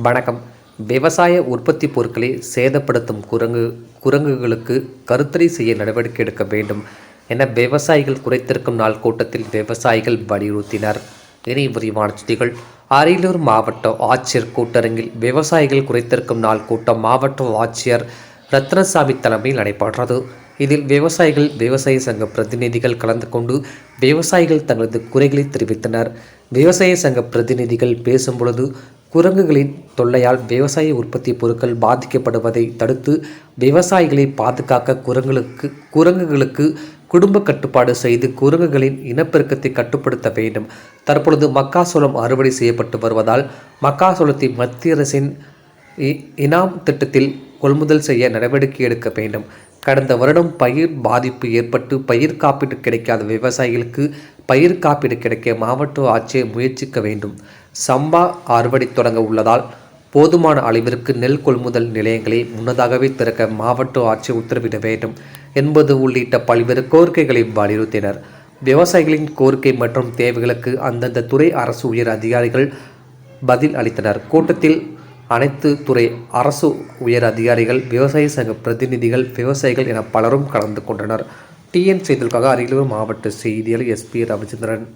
வணக்கம். விவசாய உற்பத்தி பொருட்களை சேதப்படுத்தும் குரங்குகளுக்கு கருத்தடை செய்ய நடவடிக்கை எடுக்க வேண்டும் என விவசாயிகள் குறைத்திருக்கும் நாள் கூட்டத்தில் விவசாயிகள் வலியுறுத்தினர். இனி விரிவான செய்திகள். அரியலூர் மாவட்ட ஆட்சியர் கூட்டரங்கில் விவசாயிகள் குறைத்திருக்கும் நாள் கூட்டம் மாவட்ட ஆட்சியர் ரத்னசாமி தலைமையில் நடைபெற்றது. இதில் விவசாயிகள், விவசாய சங்க பிரதிநிதிகள் கலந்து கொண்டு விவசாயிகள் தங்களது குறைகளை தெரிவித்தனர். விவசாய சங்க பிரதிநிதிகள் பேசும்பொழுது, குரங்குகளின் தொல்லையால் விவசாய உற்பத்தி பொருட்கள் பாதிக்கப்படுவதை தடுத்து விவசாயிகளை பாதுகாக்க குரங்குகளுக்கு குடும்ப கட்டுப்பாடு செய்து குரங்குகளின் இனப்பெருக்கத்தை கட்டுப்படுத்த வேண்டும். தற்பொழுது மக்காசோளம் அறுவடை செய்யப்பட்டு வருவதால் மக்காசோளத்தை மத்திய அரசின் இனாம் திட்டத்தில் கொள்முதல் செய்ய நடவடிக்கை எடுக்க வேண்டும். கடந்த வருடம் பயிர் பாதிப்பு ஏற்பட்டு பயிர் காப்பீடு கிடைக்காத விவசாயிகளுக்கு பயிர் காப்பீடு கிடைக்க மாவட்ட ஆட்சியர் முயற்சிக்க வேண்டும். சம்பா அறுவடை தொடங்க உள்ளதால் போதுமான அளவிற்கு நெல் கொள்முதல் நிலையங்களை முன்னதாகவே திறக்க மாவட்ட ஆட்சியர் உத்தரவிட வேண்டும் என்பது உள்ளிட்ட பல்வேறு கோரிக்கைகளை வலியுறுத்தினர். விவசாயிகளின் கோரிக்கை மற்றும் தேவைகளுக்கு அந்தந்த துறை அரசு உயர் அதிகாரிகள் பதில் அளித்தனர். கூட்டத்தில் அனைத்து துறை அரசு உயர் அதிகாரிகள், விவசாய சங்க பிரதிநிதிகள், விவசாயிகள் என பலரும் கலந்து கொண்டனர். டிஎன் செய்திகளுக்காக அரியலூர் மாவட்ட செய்தியாளர் எஸ்பி ரவிச்சந்திரன்.